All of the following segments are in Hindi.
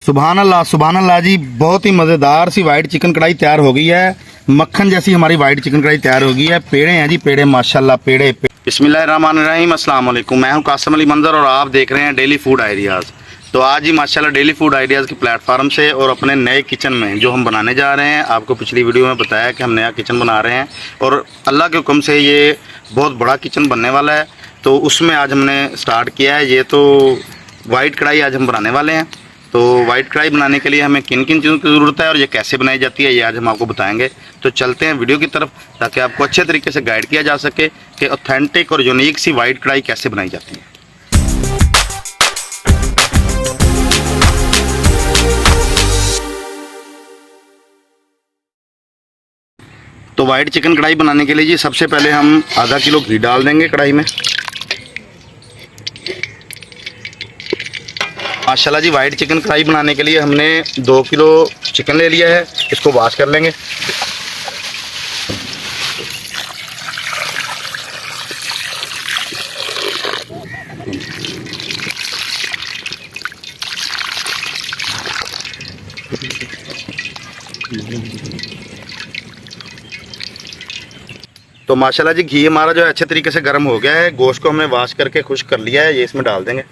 सुभान अल्लाह जी, बहुत ही मज़ेदार सी वाइट चिकन कढ़ाई तैयार हो गई है। मक्खन जैसी हमारी वाइट चिकन कढ़ाई तैयार हो गई है। पेड़े हैं जी, पेड़े माशाल्लाह पेड़े। बिस्मिल्लाहिर्रहमानिर्रहीम, अस्सलाम वालेकुम। मैं हूं कासिम अली मंजर और आप देख रहे हैं डेली फूड आइडियाज़। तो आज ही माशाल्लाह डेली फूड आइडियाज़ के प्लेटफार्म से और अपने नए किचन में जो हम बनाने जा रहे हैं, आपको पिछली वीडियो में बताया कि हम नया किचन बना रहे हैं और अल्लाह के हुक्म से ये बहुत बड़ा किचन बनने वाला है। तो उसमें आज हमने स्टार्ट किया है। ये तो वाइट कढ़ाई आज हम बनाने वाले हैं। तो वाइट कढ़ाई बनाने के लिए हमें किन किन चीज़ों की ज़रूरत है और ये कैसे बनाई जाती है, ये आज हम आपको बताएंगे। तो चलते हैं वीडियो की तरफ, ताकि आपको अच्छे तरीके से गाइड किया जा सके कि ऑथेंटिक और यूनिक सी वाइट कढ़ाई कैसे बनाई जाती है। तो वाइट चिकन कढ़ाई बनाने के लिए जी सबसे पहले हम आधा किलो घी डाल देंगे कढ़ाई में। माशाल्लाह जी, वाइट चिकन कढ़ाई बनाने के लिए हमने 2 किलो चिकन ले लिया है। इसको वॉश कर लेंगे। तो माशाल्लाह जी, घी हमारा जो है अच्छे तरीके से गर्म हो गया है। गोश्त को हमने वॉश करके खुश्क कर लिया है, ये इसमें डाल देंगे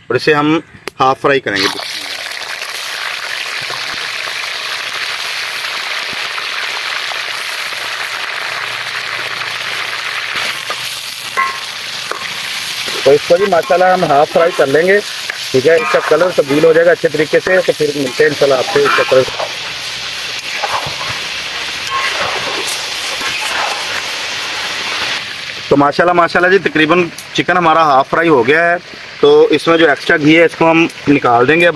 और इसे हम हाफ फ्राई करेंगे। तो इसको भी माशाल्लाह हम हाफ फ्राई कर लेंगे, ठीक है। इसका कलर तब्दील हो जाएगा अच्छे तरीके से, तो फिर मिलते हैं इंशाल्लाह आपसे इसका कलर। तो माशाल्लाह जी, तकरीबन चिकन हमारा हाफ फ्राई हो गया है। तो इसमें जो एक्स्ट्रा घी है इसको हम निकाल देंगे अब।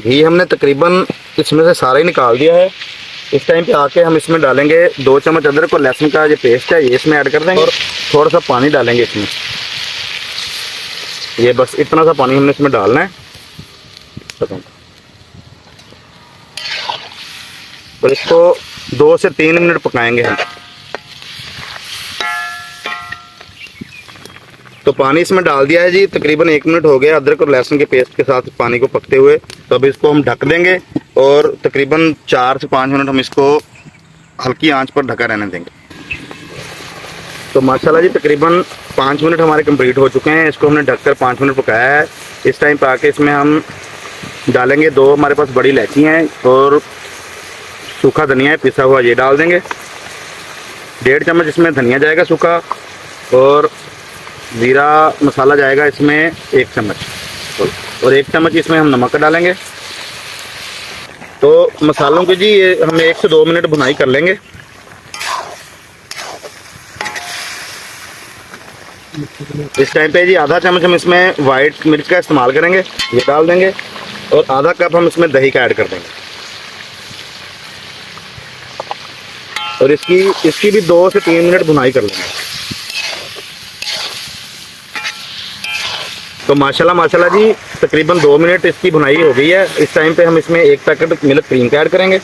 घी हमने तकरीबन इसमें से सारा ही निकाल दिया है। इस टाइम पे आके हम इसमें डालेंगे 2 चम्मच अदरक और लहसुन का जो पेस्ट है, ये इसमें ऐड कर देंगे और थोड़ा सा पानी डालेंगे इसमें। ये बस इतना सा पानी हमने इसमें डालना है और इसको 2 से 3 मिनट पकाएंगे हम। तो पानी इसमें डाल दिया है जी, तकरीबन 1 मिनट हो गया अदरक और लहसुन के पेस्ट के साथ पानी को पकते हुए। तो अब इसको हम ढक देंगे और तकरीबन 4 से 5 मिनट हम इसको हल्की आंच पर ढका रहने देंगे। तो माशाल्लाह जी, तकरीबन 5 मिनट हमारे कंप्लीट हो चुके हैं। इसको हमने ढककर 5 मिनट पकाया है। इस टाइम पर आके इसमें हम डालेंगे 2 हमारे पास बड़ी इलायची हैं और सूखा धनिया है पिसा हुआ, ये डाल देंगे। 1.5 चम्मच इसमें धनिया जाएगा सूखा और ज़ीरा मसाला जाएगा इसमें 1 चम्मच और 1 चम्मच इसमें हम नमक डालेंगे। तो मसालों की जी ये हम 1 से 2 मिनट भुनाई कर लेंगे। इस टाइम पे जी आधा चम्मच हम इसमें वाइट मिर्च का इस्तेमाल करेंगे, ये डाल देंगे और आधा कप हम इसमें दही का ऐड कर देंगे और इसकी भी 2 से 3 मिनट भुनाई कर लेंगे। तो माशाल्लाह जी, तकरीबन 2 मिनट इसकी भुनाई हो गई है। इस टाइम पे हम इसमें 1 पैकेट मिल्क क्रीम का ऐड करेंगे।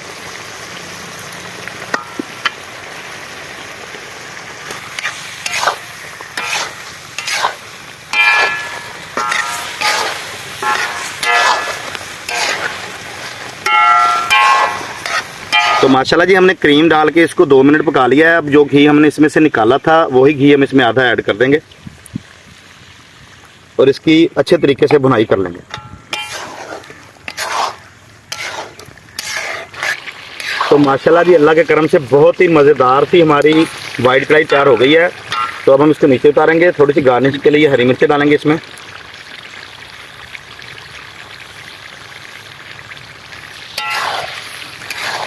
तो माशाल्लाह जी, हमने क्रीम डाल के इसको 2 मिनट पका लिया है। अब जो घी हमने इसमें से निकाला था वही घी हम इसमें आधा ऐड कर देंगे और इसकी अच्छे तरीके से भुनाई कर लेंगे। तो माशाल्लाह जी, अल्लाह के करम से बहुत ही मज़ेदार सी हमारी वाइट कढ़ाई तैयार हो गई है। तो अब हम इसको नीचे उतारेंगे। थोड़ी सी गार्निश के लिए हरी मिर्चें डालेंगे इसमें।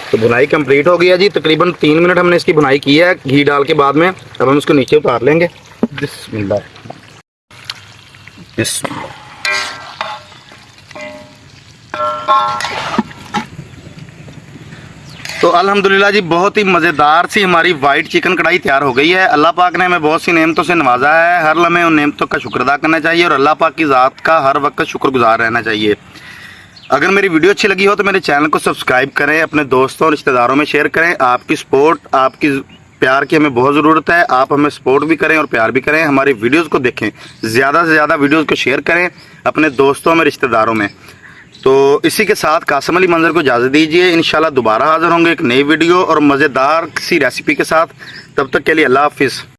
तो भुनाई कंप्लीट हो गई है जी, तकरीबन 3 मिनट हमने इसकी भुनाई की है घी डाल के बाद में। अब हम इसको नीचे उतार लेंगे। बिस्मिल्लाह। तो अल्हम्दुलिल्लाह जी, बहुत ही मज़ेदार सी हमारी वाइट चिकन कढ़ाई तैयार हो गई है। अल्लाह पाक ने हमें बहुत सी नेमतों से नवाजा है। हर लम्हे उन नेमतों का शुक्र अदा करना चाहिए और अल्लाह पाक की ज़ात का हर वक्त शुक्रगुजार रहना चाहिए। अगर मेरी वीडियो अच्छी लगी हो तो मेरे चैनल को सब्सक्राइब करें, अपने दोस्तों और रिश्तेदारों में शेयर करें। आपकी सपोर्ट, आपकी प्यार की हमें बहुत ज़रूरत है। आप हमें सपोर्ट भी करें और प्यार भी करें। हमारी वीडियोस को देखें, ज़्यादा से ज़्यादा वीडियोस को शेयर करें अपने दोस्तों में, रिश्तेदारों में। तो इसी के साथ कासिम अली मंजर को इजाज़त दीजिए। इंशाल्लाह दोबारा हाज़िर होंगे एक नई वीडियो और मज़ेदार सी रेसिपी के साथ। तब तक के लिए अल्लाह हाफिज़।